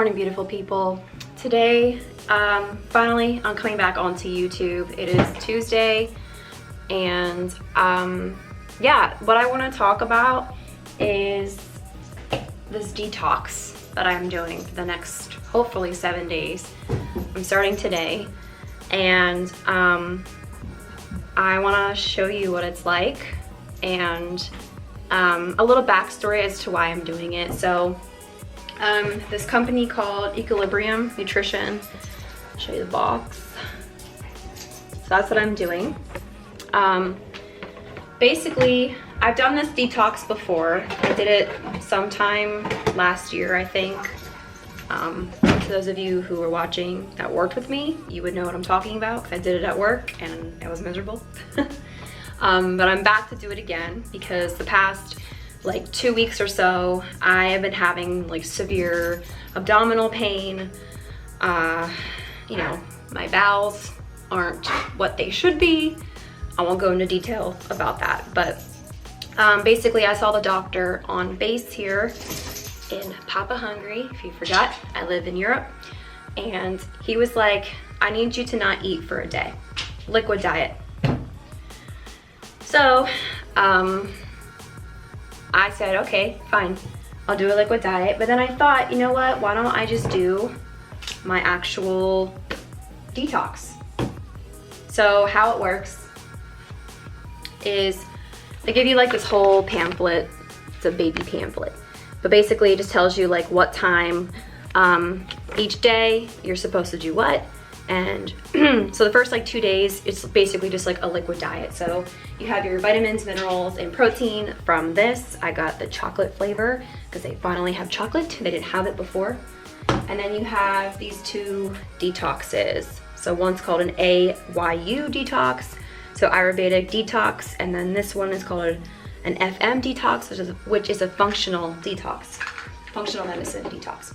morning, beautiful people. Today, finally, I'm coming back onto YouTube. It is Tuesday, and yeah, what I want to talk about is this detox that I'm doing for the next, hopefully, 7 days. I'm starting today, and I want to show you what it's like, and a little backstory as to why I'm doing it. So this company called Equilibrium Nutrition, I'll show you the box. So that's what I'm doing. Basically, I've done this detox before. I did it sometime last year, I think. To those of you who are watching that worked with me, you would know what I'm talking about, because I did it at work and it was miserable. But I'm back to do it again because the past like 2 weeks or so, I have been having like severe abdominal pain. You know, my bowels aren't what they should be. I won't go into detail about that, but basically I saw the doctor on base here in Papa Hungary. If you forgot, I live in Europe, and he was like, I need you to not eat for a day, liquid diet. So I said, okay, fine, I'll do a liquid diet. But then I thought, you know what, why don't I just do my actual detox? So how it works is they give you like this whole pamphlet. It's a baby pamphlet, but basically it just tells you like what time each day you're supposed to do what. And so the first like 2 days, it's basically just like a liquid diet. So you have your vitamins, minerals, and protein from this. I got the chocolate flavor because they finally have chocolate. They didn't have it before. And then you have these two detoxes. So one's called an AYU detox, so Ayurvedic detox, and then this one is called an FM detox, which is a functional detox, functional medicine detox.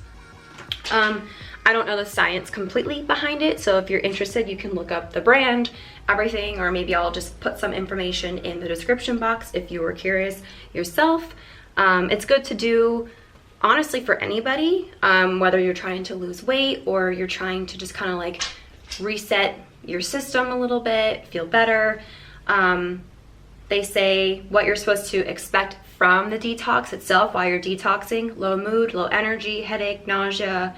I don't know the science completely behind it, so if you're interested, you can look up the brand, everything, or maybe I'll just put some information in the description box if you were curious yourself. It's good to do, honestly, for anybody, whether you're trying to lose weight or you're trying to just kind of like reset your system a little bit, feel better. They say what you're supposed to expect from the detox itself while you're detoxing: low mood, low energy, headache, nausea,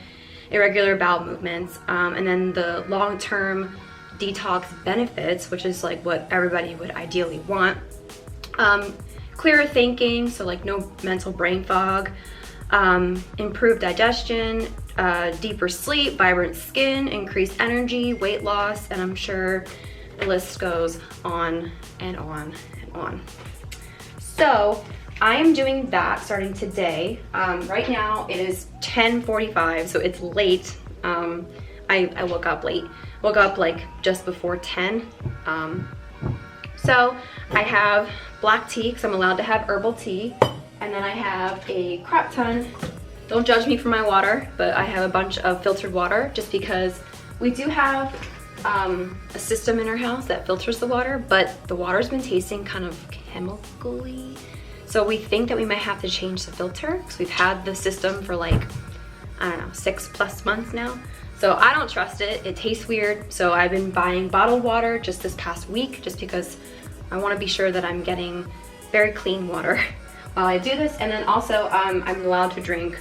irregular bowel movements, and then the long-term detox benefits, which is like what everybody would ideally want. Clearer thinking, so like no mental brain fog, improved digestion, deeper sleep, vibrant skin, increased energy, weight loss, and I'm sure the list goes on and on and on. So I am doing that starting today. Right now it is 10:45, so it's late. I woke up late. Woke up like just before 10. So I have black tea, because I'm allowed to have herbal tea. And then I have a crap ton. Don't judge me for my water, but I have a bunch of filtered water just because we do have a system in our house that filters the water, but the water's been tasting kind of chemically. So we think that we might have to change the filter, because we've had the system for like, I don't know, 6+ months now. So I don't trust it. It tastes weird. So I've been buying bottled water just this past week, just because I want to be sure that I'm getting very clean water while I do this. And then also I'm allowed to drink,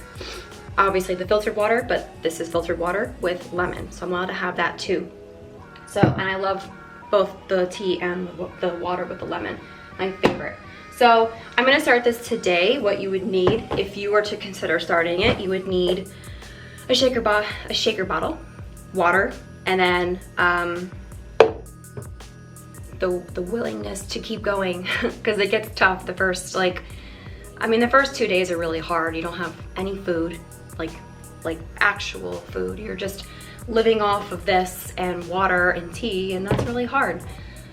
obviously, the filtered water, but this is filtered water with lemon. So I'm allowed to have that too. So, and I love both the tea and the water with the lemon, my favorite. So I'm gonna start this today. What you would need if you were to consider starting it, you would need a shaker bottle, water, and then the willingness to keep going, because it gets tough the first, like, I mean, the first 2 days are really hard. You don't have any food, like actual food. You're just living off of this and water and tea, and that's really hard.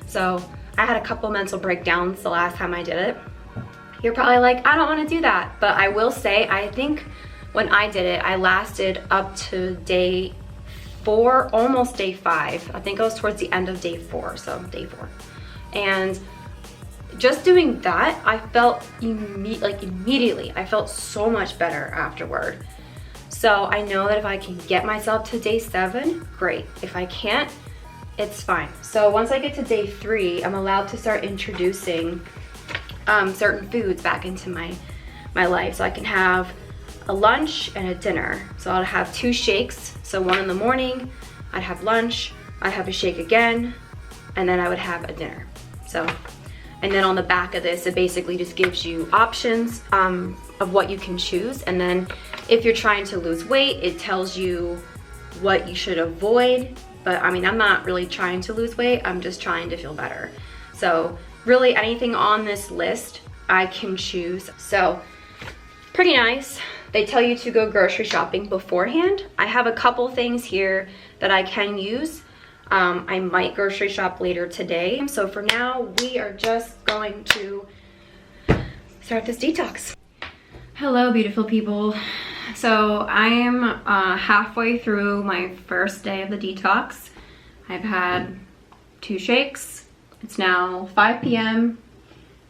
So I had a couple mental breakdowns the last time I did it. You're probably like, I don't want to do that, but I will say, I think when I did it, I lasted up to day 4, almost day 5. I think it was towards the end of day 4, so day 4. And just doing that, I felt immediately, I felt so much better afterward. So I know that if I can get myself to day 7, great. If I can't, it's fine. So once I get to day 3, I'm allowed to start introducing certain foods back into my life. So I can have a lunch and a dinner. So I'll have 2 shakes. So one in the morning, I'd have lunch, I'd have a shake again, and then I would have a dinner. So, and then on the back of this, it basically just gives you options of what you can choose. And then if you're trying to lose weight, it tells you what you should avoid. But I mean, I'm not really trying to lose weight, I'm just trying to feel better. So really anything on this list, I can choose. So pretty nice. They tell you to go grocery shopping beforehand. I have a couple things here that I can use. I might grocery shop later today. So for now, we are just going to start this detox. Hello, beautiful people. So I am halfway through my first day of the detox. I've had 2 shakes. It's now 5 p.m.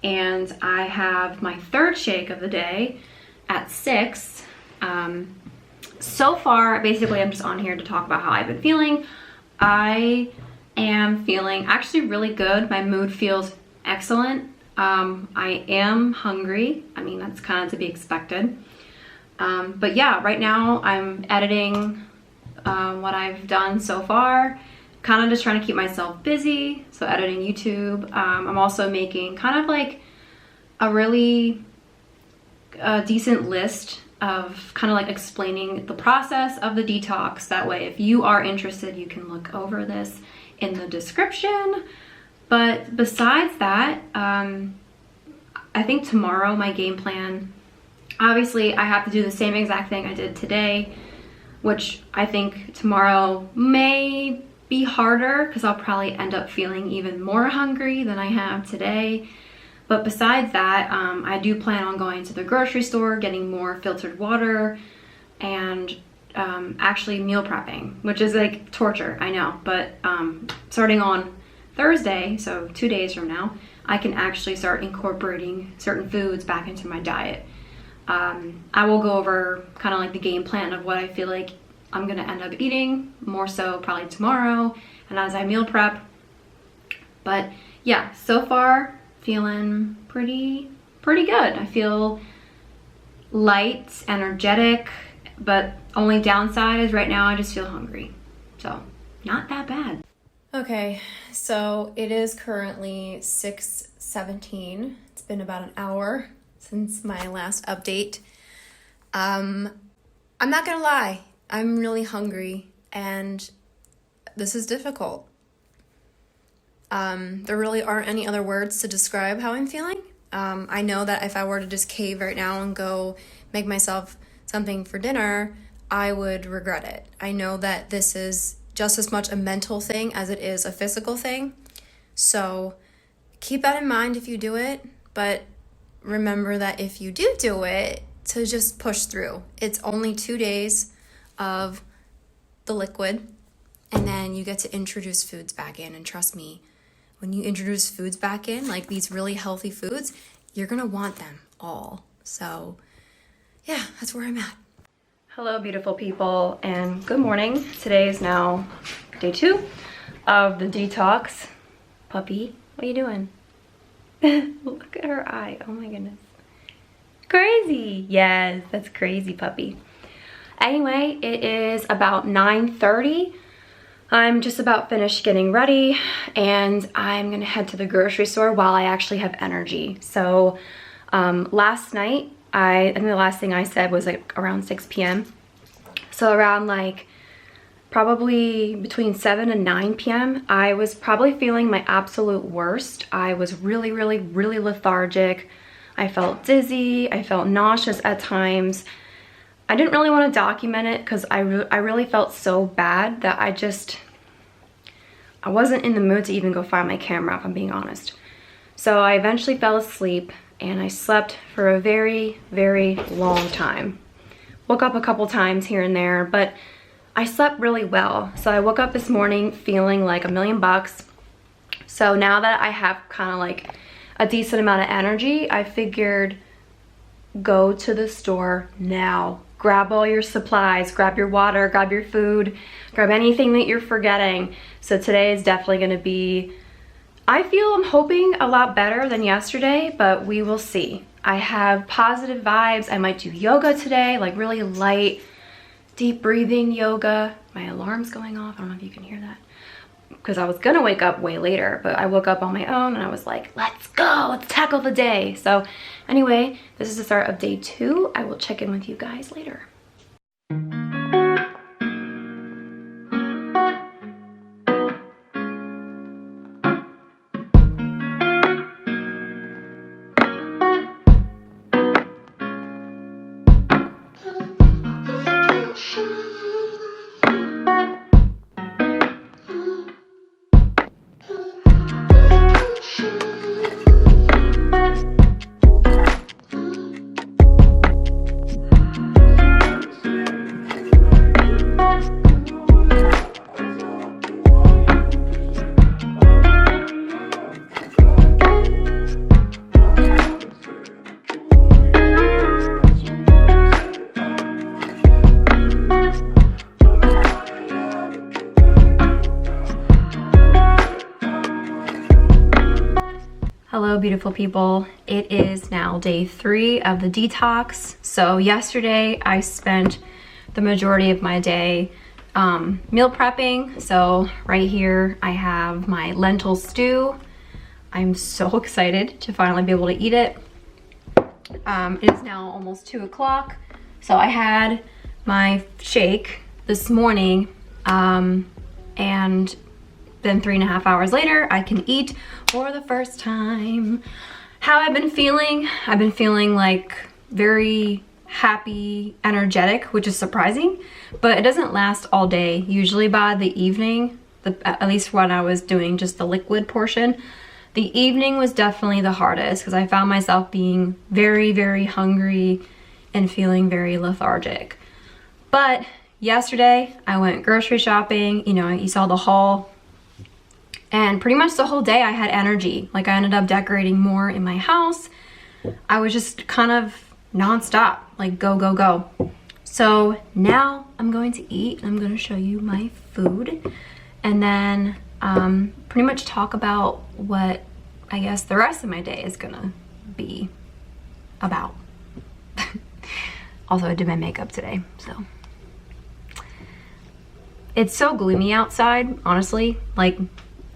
and I have my 3rd shake of the day at 6. So far, basically, I'm just on here to talk about how I've been feeling. I am feeling actually really good. My mood feels excellent. I am hungry. I mean, that's kind of to be expected. But yeah, right now I'm editing what I've done so far, kind of just trying to keep myself busy. So editing YouTube. I'm also making kind of like a really decent list of kind of like explaining the process of the detox. That way, if you are interested, you can look over this in the description. But besides that, I think tomorrow my game plan, obviously I have to do the same exact thing I did today, which I think tomorrow may be harder because I'll probably end up feeling even more hungry than I have today. But besides that, I do plan on going to the grocery store, getting more filtered water, and actually meal prepping, which is like torture, I know. But starting on Thursday, so 2 days from now, I can actually start incorporating certain foods back into my diet. I will go over kind of like the game plan of what I feel like I'm gonna end up eating, more so probably tomorrow, and as I meal prep. But yeah, so far, feeling pretty good. I feel light, energetic, but only downside is right now I just feel hungry. So not that bad. Okay, so it is currently 6:17. It's been about an hour since my last update. I'm not gonna lie, I'm really hungry and this is difficult. There really aren't any other words to describe how I'm feeling. I know that if I were to just cave right now and go make myself something for dinner, I would regret it. I know that this is just as much a mental thing as it is a physical thing. So keep that in mind if you do it, but remember that if you do it, to just push through. It's only 2 days of the liquid, and then you get to introduce foods back in, and trust me, when you introduce foods back in, like these really healthy foods, you're gonna want them all. So yeah, that's where I'm at. Hello, beautiful people, and good morning. Today is now day 2 of the detox. Puppy, what are you doing? Look at her eye, oh my goodness. Crazy, yes, that's crazy, puppy. Anyway, it is about 9:30. I'm just about finished getting ready and I'm gonna head to the grocery store while I actually have energy. So last night, I think the last thing I said was like around 6 p.m. So around like probably between 7 and 9 p.m. I was probably feeling my absolute worst. I was really lethargic. I felt dizzy, I felt nauseous at times. I didn't really want to document it because I really felt so bad that I wasn't in the mood to even go find my camera, if I'm being honest. So I eventually fell asleep and I slept for a very long time. Woke up a couple times here and there, but I slept really well. So I woke up this morning feeling like $1 million. So now that I have kind of like a decent amount of energy, I figured go to the store now. grab all your supplies, grab your water, grab your food, grab anything that you're forgetting. So today is definitely gonna be, I'm hoping a lot better than yesterday, but we will see. I have positive vibes. I might do yoga today, like really light, deep breathing yoga. My alarm's going off. I don't know if you can hear that, because I was gonna wake up way later, but I woke up on my own and I was like, let's go, let's tackle the day. So anyway, this is the start of day 2. I will check in with you guys later. Hello, beautiful people. It is now day 3 of the detox. So yesterday I spent the majority of my day meal prepping. So right here I have my lentil stew. I'm so excited to finally be able to eat it. It is now almost 2 o'clock. So I had my shake this morning, and then 3.5 hours later, I can eat for the first time. How I've been feeling like very happy, energetic, which is surprising, but it doesn't last all day. Usually by the evening, at least when I was doing just the liquid portion, the evening was definitely the hardest because I found myself being very, very hungry and feeling very lethargic. But yesterday, I went grocery shopping. You know, you saw the haul. And pretty much the whole day I had energy. Like I ended up decorating more in my house. I was just kind of nonstop, like go, go, go. So now I'm going to eat. I'm going to show you my food and then pretty much talk about what I guess the rest of my day is gonna be about. Also, I did my makeup today, so. It's so gloomy outside, honestly. Like,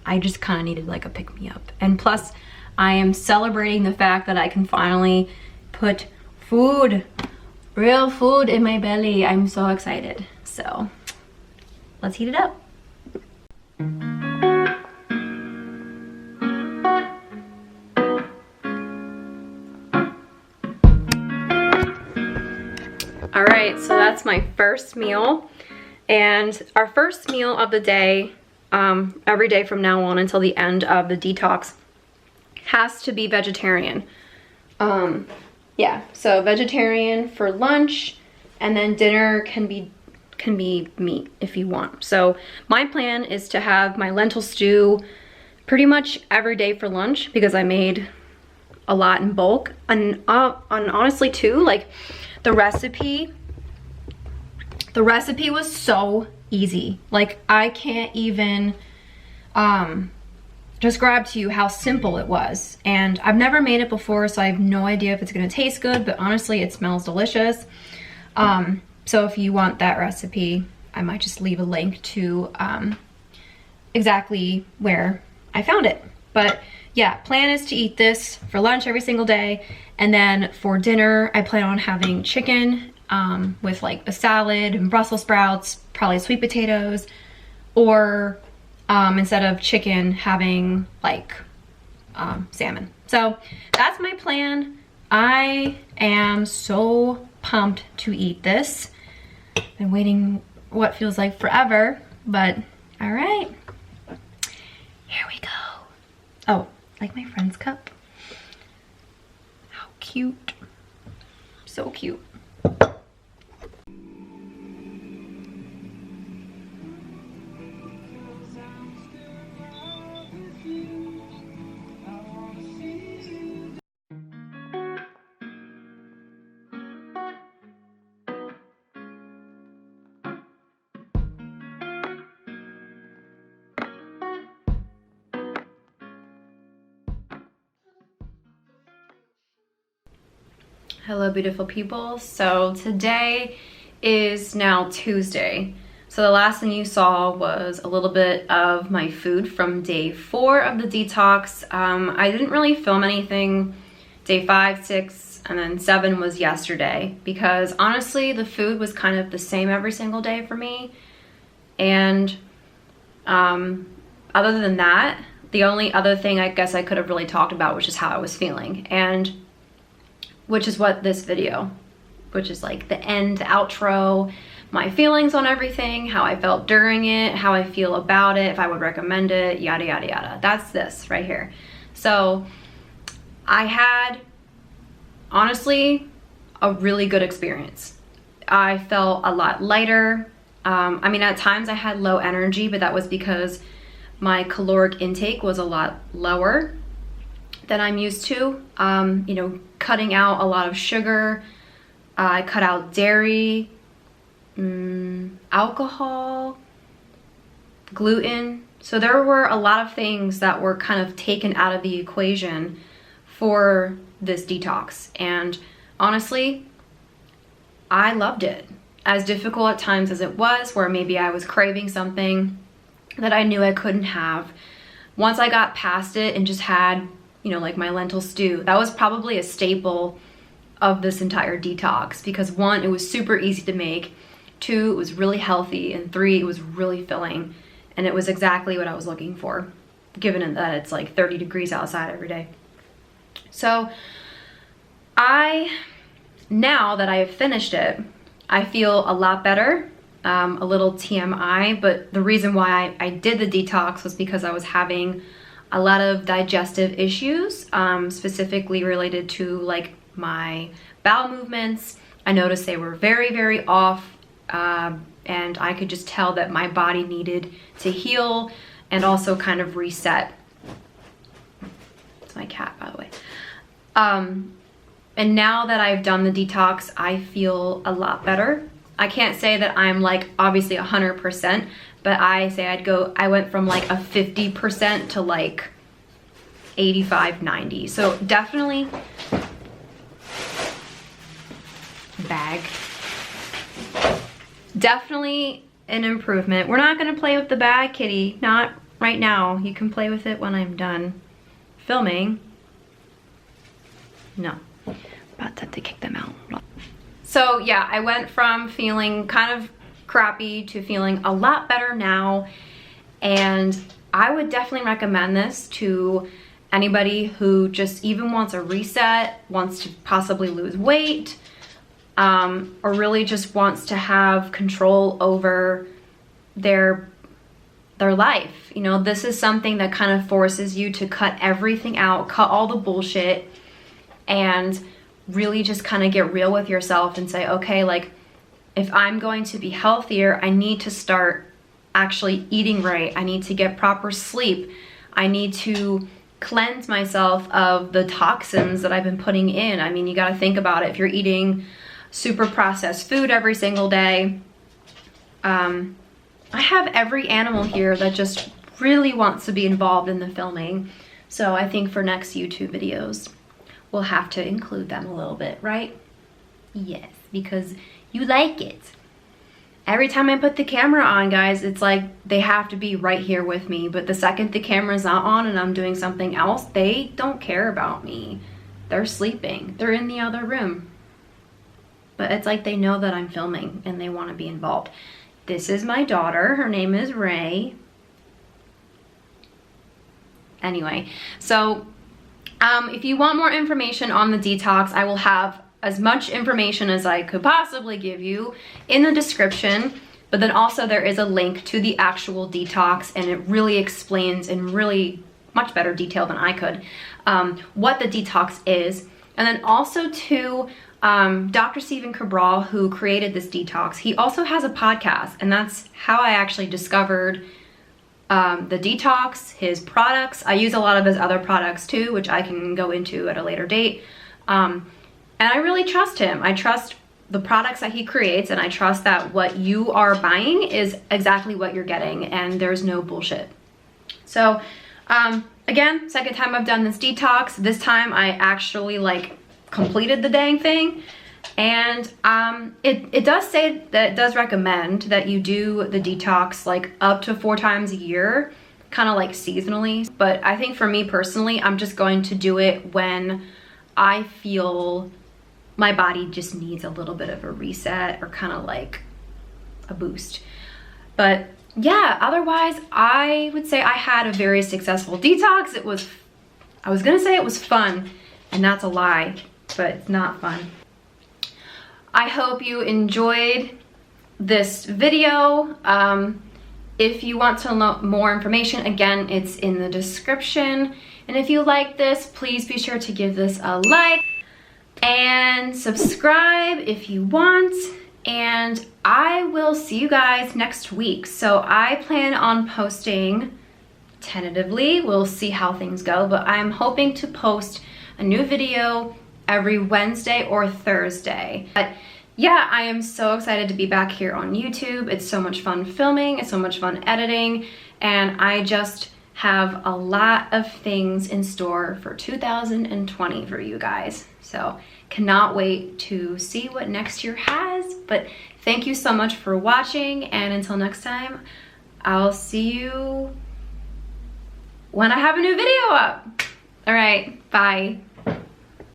I just kind of needed like a pick-me-up. And plus, I am celebrating the fact that I can finally put food, real food in my belly. I'm so excited. So, let's heat it up. All right, so that's my first meal. And our first meal of the day, every day from now on until the end of the detox, has to be vegetarian. Yeah, so vegetarian for lunch, and then dinner can be meat if you want. So my plan is to have my lentil stew pretty much every day for lunch because I made a lot in bulk. And honestly too, like the recipe was so easy. Like I can't even describe to you how simple it was. And I've never made it before, so I have no idea if it's gonna taste good, but honestly, it smells delicious. So if you want that recipe, I might just leave a link to exactly where I found it. But yeah, plan is to eat this for lunch every single day. And then for dinner, I plan on having chicken with like a salad and Brussels sprouts, probably sweet potatoes, or instead of chicken, having like salmon. So that's my plan. I am so pumped to eat this. Been waiting what feels like forever, but all right, here we go. Oh, like my friend's cup. How cute. So cute. Hello, beautiful people. So today is now Tuesday. So the last thing you saw was a little bit of my food from day 4 of the detox. I didn't really film anything day 5, 6, and then 7 was yesterday because honestly the food was kind of the same every single day for me. And other than that, the only other thing I guess I could have really talked about was just how I was feeling, and which is what this video, which is like the end, the outro, my feelings on everything, how I felt during it, how I feel about it, if I would recommend it, yada, yada, yada. That's this right here. So I had, honestly, a really good experience. I felt a lot lighter. I mean, at times I had low energy, but that was because my caloric intake was a lot lower than I'm used to. You know, cutting out a lot of sugar. I cut out dairy, alcohol, gluten. So there were a lot of things that were kind of taken out of the equation for this detox. And honestly, I loved it. As difficult at times as it was, where maybe I was craving something that I knew I couldn't have. Once I got past it and just had, you know, like my lentil stew, that was probably a staple of this entire detox because 1, it was super easy to make, 2, it was really healthy, and 3, it was really filling, and it was exactly what I was looking for, given that it's like 30 degrees outside every day. So now that I have finished it, I feel a lot better. A little TMI, but the reason why I did the detox was because I was having a lot of digestive issues, specifically related to like my bowel movements. I noticed they were very, very off, and I could just tell that my body needed to heal and also kind of reset. It's my cat, by the way. And now that I've done the detox, I feel a lot better. I can't say that I'm like obviously 100%, but I say I went from like a 50% to like 85, 90. So definitely definitely an improvement. We're not gonna play with the bag, kitty, not right now. You can play with it when I'm done filming. No, about to kick them out. So yeah, I went from feeling kind of crappy to feeling a lot better now. And I would definitely recommend this to anybody who just even wants a reset, wants to possibly lose weight, or really just wants to have control over their life. You know, this is something that kind of forces you to cut everything out, cut all the bullshit, and really just kind of get real with yourself and say, okay, like if I'm going to be healthier, I need to start actually eating right. I need to get proper sleep. I need to cleanse myself of the toxins that I've been putting in. I mean, you got to think about it. If you're eating super processed food every single day, I have every animal here that just really wants to be involved in the filming. So I think for next YouTube videos, we'll have to include them a little bit, right? Yes, because you like it. Every time I put the camera on, guys, it's like they have to be right here with me. But the second the camera's not on and I'm doing something else, they don't care about me. They're sleeping. They're in the other room. But it's like they know that I'm filming and they want to be involved. This is my daughter. Her name is Ray. Anyway, so if you want more information on the detox, I will have as much information as I could possibly give you in the description, but then also there is a link to the actual detox, and it really explains in really much better detail than I could what the detox is. And then also to Dr. Stephen Cabral, who created this detox, he also has a podcast, and that's how I actually discovered the detox, his products. I use a lot of his other products too, which I can go into at a later date. And I really trust him. I trust the products that he creates, and I trust that what you are buying is exactly what you're getting, and there's no bullshit. So again, second time I've done this detox. This time I actually like completed the dang thing. And it does say that it does recommend that you do the detox like up to 4 times a year, kind of like seasonally. But I think for me personally, I'm just going to do it when I feel my body just needs a little bit of a reset or kind of like a boost. But yeah, otherwise I would say I had a very successful detox. I was gonna say it was fun, and that's a lie, but it's not fun. I hope you enjoyed this video. If you want to know more information, again, it's in the description. And if you like this, please be sure to give this a like and subscribe if you want. And I will see you guys next week. So I plan on posting tentatively. We'll see how things go, but I'm hoping to post a new video every Wednesday or Thursday. But yeah, I am so excited to be back here on YouTube. It's so much fun filming, it's so much fun editing, and I just have a lot of things in store for 2020 for you guys. So cannot wait to see what next year has. But thank you so much for watching, and until next time, I'll see you when I have a new video up. All right, bye.